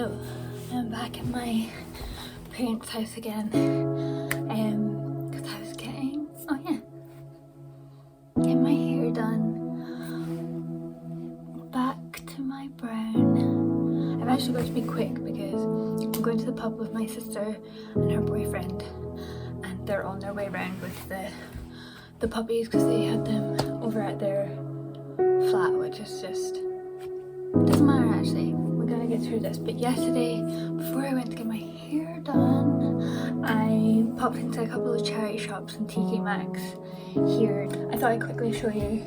So I'm back at my parents' house again, because I was getting my hair done back to my brown. I've actually got to be quick because I'm going to the pub with my sister and her boyfriend, and they're on their way around with the puppies because they had them over at their flat, which is just, doesn't matter actually, we gotta get through this. But yesterday, before I went to get my hair done, I popped into a couple of charity shops in TK Maxx here. I thought I'd quickly show you.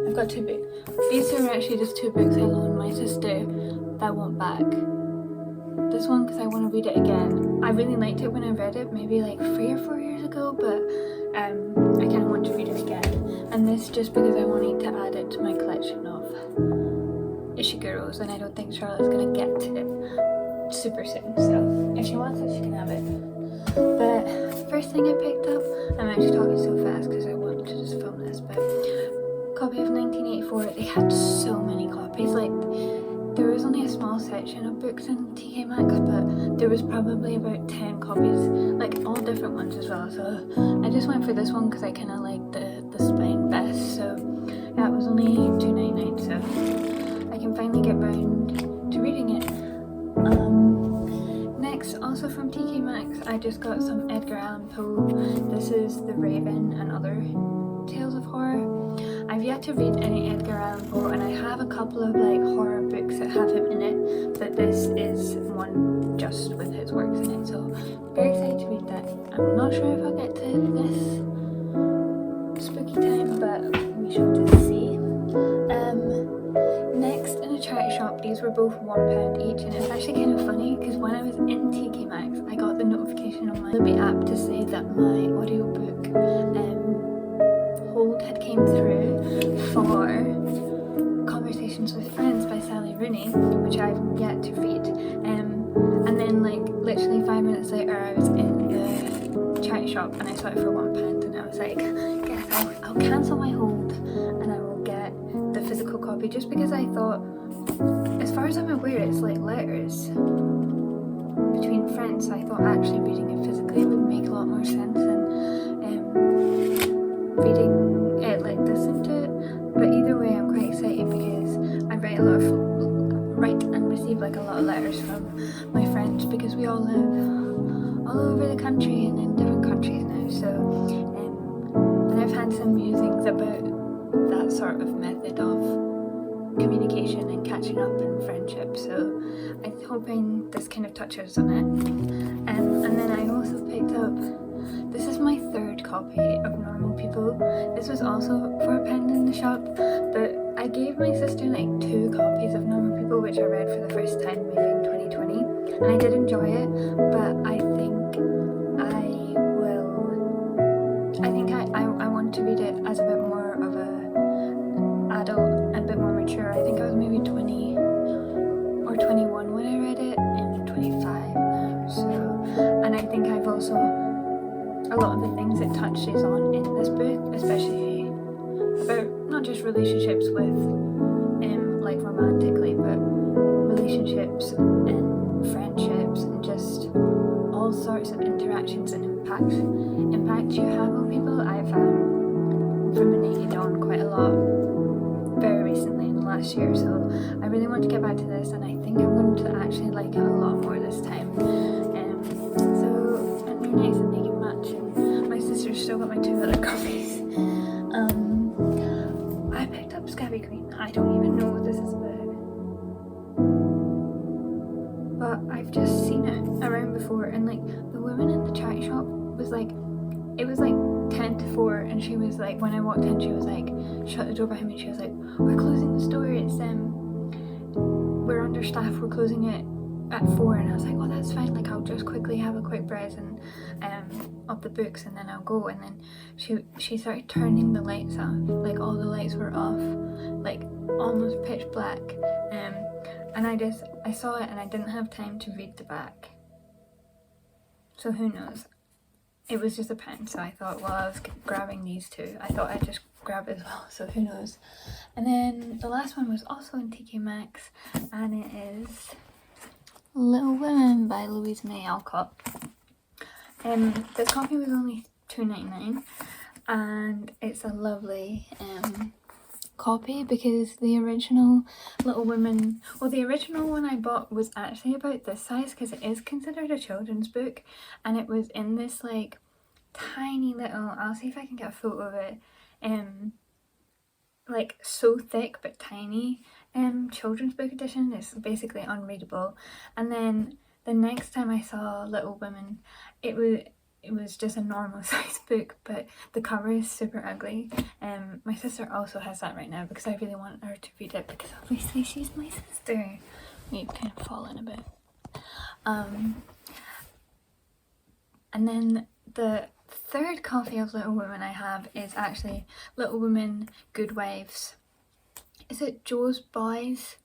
I've got two books. These are actually just two books I loaned my sister that I want back. This one because I want to read it again. I really liked it when I read it, maybe like 3 or 4 years ago, but I kind of want to read it again. And this just because I wanted to add it to my collection of Ishiguros, and I don't think Charlotte's gonna get to it super soon, so if she wants it, she can have it. But first thing I picked up, I'm actually talking so fast because I want to just film this, but copy of 1984. They had so many copies, like there was only a small section of books in TK Maxx, but there was probably about 10 copies, like all different ones as well. So I just went for this one because I kind of like the spine best. So yeah, it was only $2.99, so I can finally get round to reading it. Next, also from TK Maxx, I just got some Edgar Allan Poe. This is The Raven and Other Tales of Horror. I've yet to read any Edgar Allan Poe, and I have a couple of like horror books that have him in it, but this is one just with his works in it, so very excited to read that. I'm not sure if I'll get to this spooky time, but we shall just see. Next, in a charity shop, these were both £1 each, and it's actually kind of funny because when I was in TK Maxx, I got the notification on my Libby app to say that my audiobook hold had came through for Conversations with Friends by Sally Rooney, which I've yet to read. And then like literally 5 minutes later, I was in the charity shop and I saw it for £1, and I was like, yes, I'll cancel my hold and I will get the physical copy, just because I thought, as far as I'm aware, it's like letters between friends, so I thought actually reading it physically would make a lot more sense than reading it like listening to it. But either way, I'm quite excited because I write and receive like a lot of letters from my friends, because we all live all over the country and in different countries now, so and I've had some musings about that sort of method of communication and catching up in friendship, so I'm hoping this kind of touches on it. And then I also picked up, this is my third copy of Normal People. This was also for £1 in the shop, but I gave my sister like 2 copies of Normal People, which I read for the first time maybe in 2020, and I did enjoy it, but I want to read it as a bit more of a adult, a bit more mature. I think I was maybe 20 or 21 when I read it, and 25 now, so, and I think I've also, a lot of the things it touches on in this book, especially about not just relationships with like romantically, but relationships and friendships and just all sorts of interactions and impact you have on people. I found ruminated on quite a lot very recently in the last year, so I really want to get back to this, and I think I'm going to actually like it a lot more this time. So, and they're nice and they can match, and my sister's still got my 2 other copies. I picked up Scabby Queen. I don't even know what this is about, but I've just seen it around before, and like the woman in the charity shop was like, it was like 10 to 4, and she was like, when I walked in, she was like, shut the door behind me, she was like, we're closing the store, it's we're understaffed, we're closing it at 4. And I was like, well, that's fine, like I'll just quickly have a quick browse and of the books, and then I'll go. And then she started turning the lights on, like all the lights were off, like almost pitch black, and I saw it and I didn't have time to read the back, so who knows. It was just £1, so I thought, well, I was grabbing these 2, I thought I'd just grab it as well, so who knows. And then the last one was also in TK Maxx, and it is Little Women by Louise May Alcott. This copy was only $2.99 and it's a lovely copy because the original Little Women, well, the original one I bought was actually about this size because it is considered a children's book, and it was in this like tiny little, I'll see if I can get a photo of it, like so thick but tiny children's book edition. It's basically unreadable. And then the next time I saw Little Women, it was just a normal size book, but the cover is super ugly. My sister also has that right now because I really want her to read it because obviously she's my sister. You kind of fall in a bit. And then the third copy of Little Women I have is actually Little Women, Good Wives. Is it Jo's Boys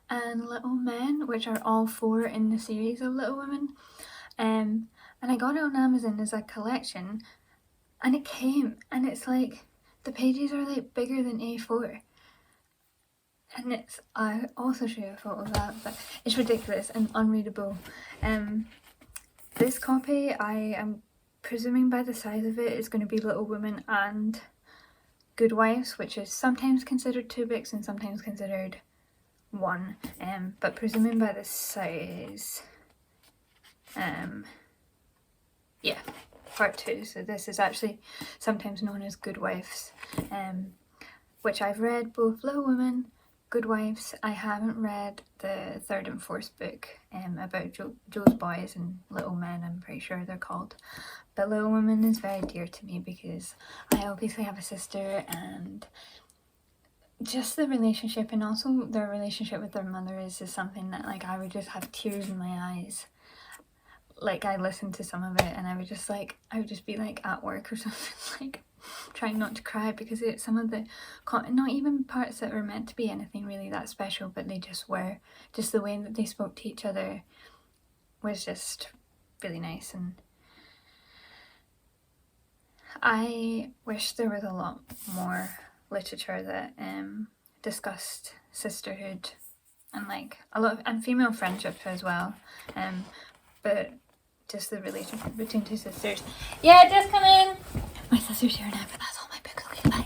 and Little Men, which are all 4 in the series of Little Women. And I got it on Amazon as a collection, and it came, and it's like, the pages are like bigger than A4. And it's, I'll also show you a photo of that, but it's ridiculous and unreadable. This copy, I am presuming by the size of it, is going to be Little Women and Good Wives, which is sometimes considered 2 books and sometimes considered 1. But presuming by the size, yeah, part 2. So this is actually sometimes known as Good Wives, which I've read both Little Women, Good Wives. I haven't read the 3rd and 4th book about Jo's Boys and Little Men, I'm pretty sure they're called. But Little Women is very dear to me because I obviously have a sister, and just the relationship and also their relationship with their mother is just something that like I would just have tears in my eyes. Like I listened to some of it and I would just be like at work or something, like trying not to cry because it's some of the, not even parts that were meant to be anything really that special, but they just were. Just the way that they spoke to each other was just really nice. And I wish there was a lot more literature that discussed sisterhood and like a lot of, and female friendship as well, but just the relationship between 2 sisters. Yeah, just come in. My sister's here now, but that's all my books. Okay, bye.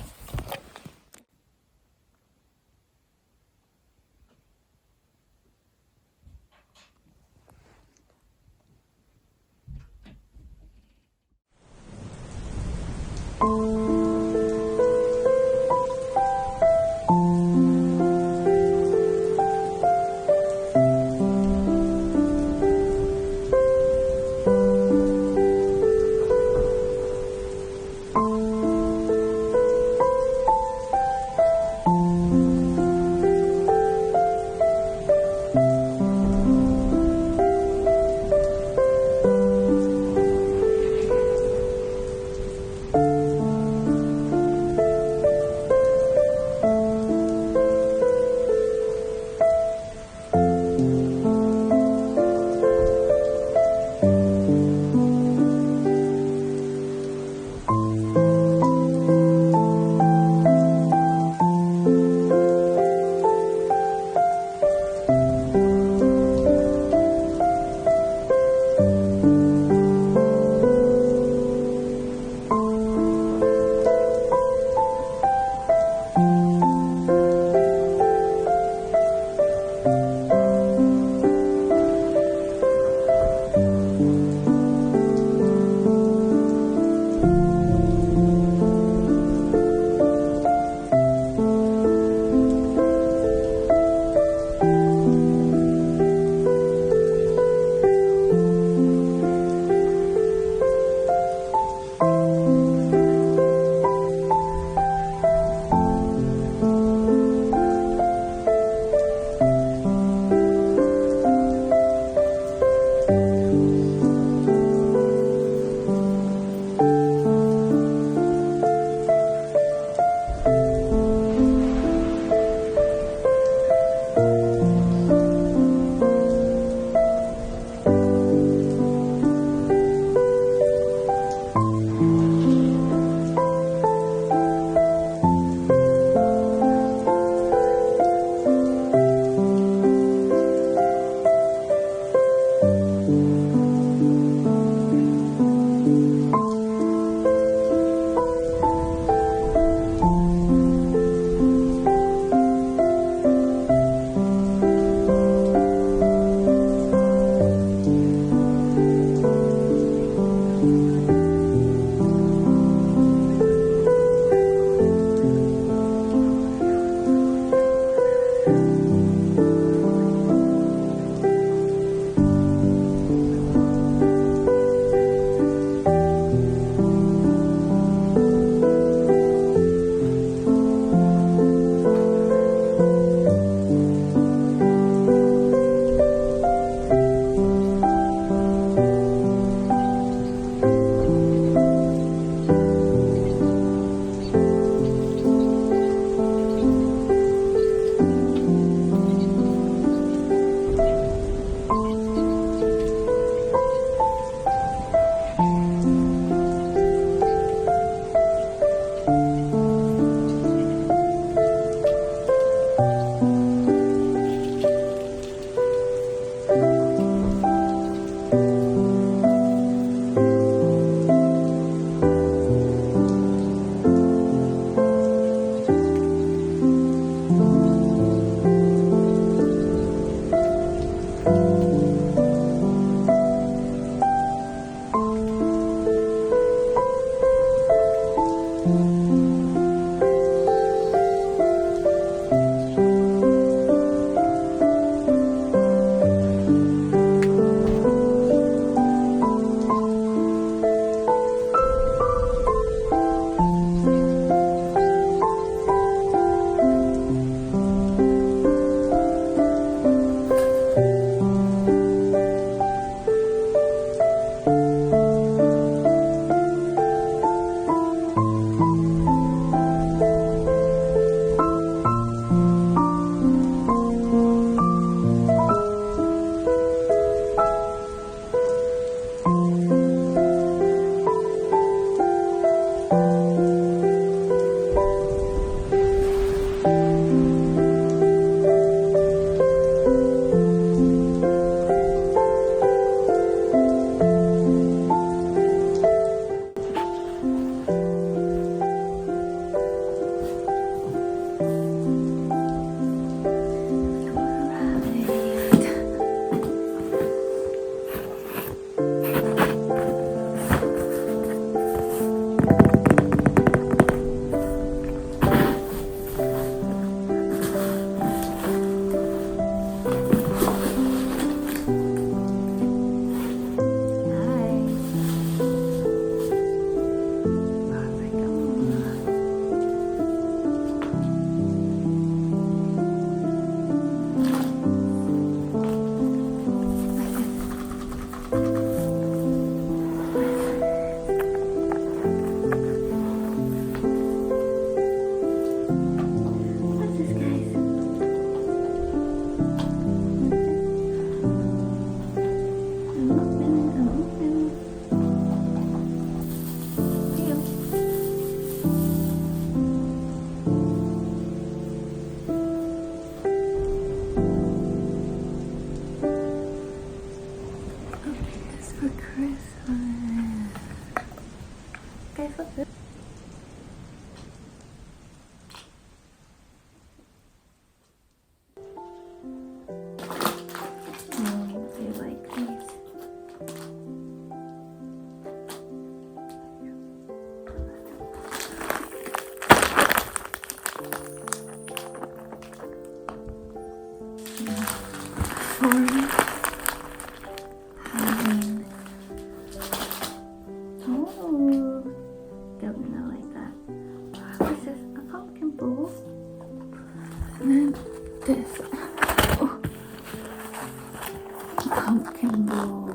Pumpkin bowl.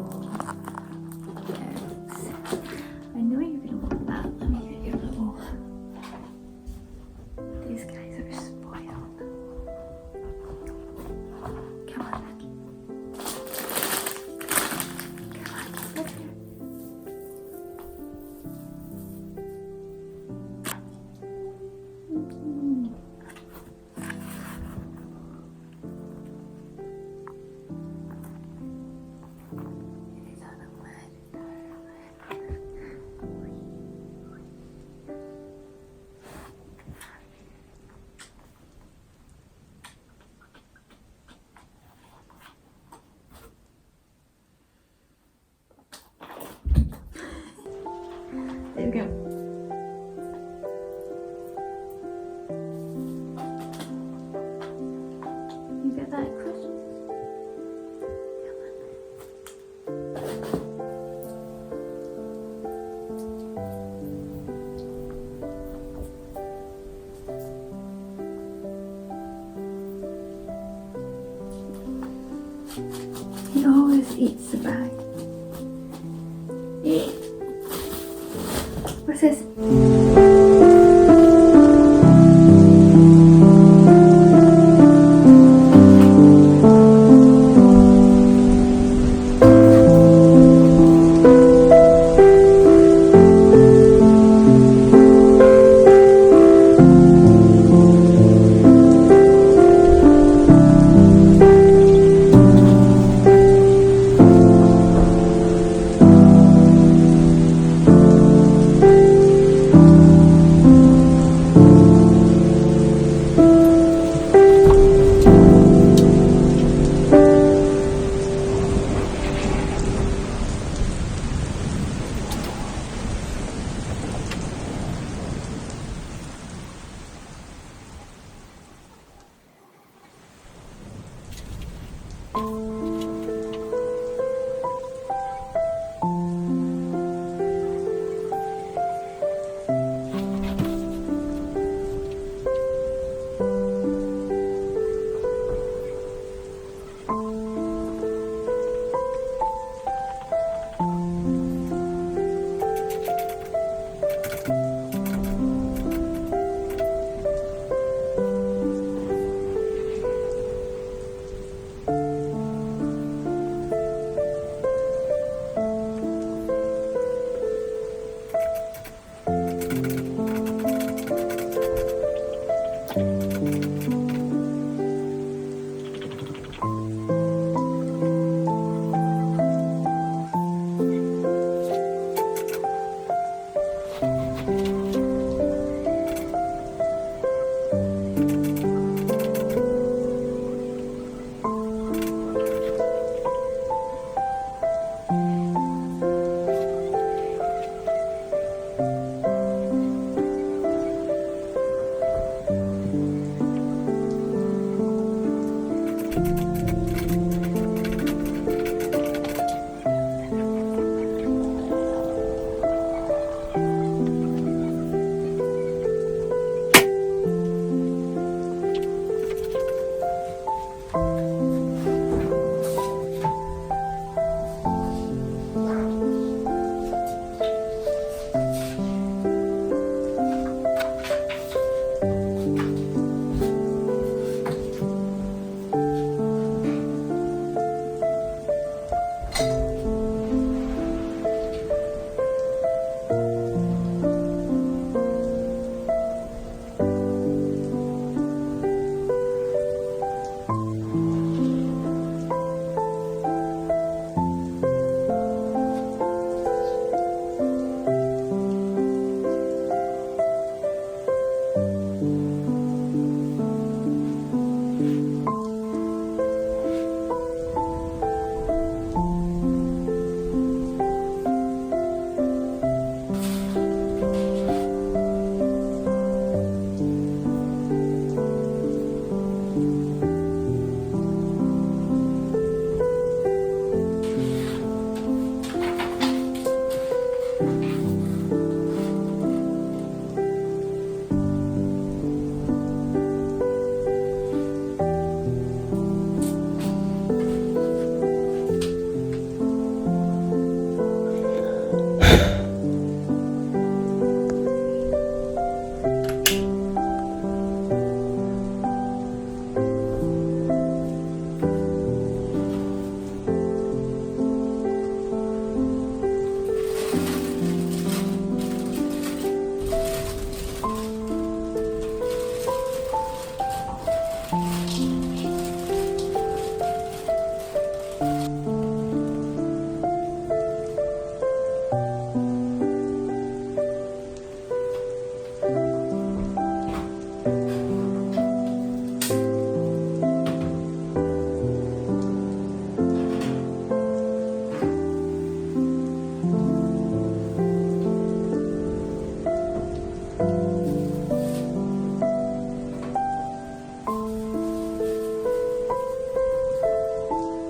Yes. I know you're gonna want that. Let me get your little. These guys are spoiled. Come on. Come on, look here. There we go. You got that Christmas? He always eats the bag. Yeah. What's this?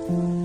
Bye.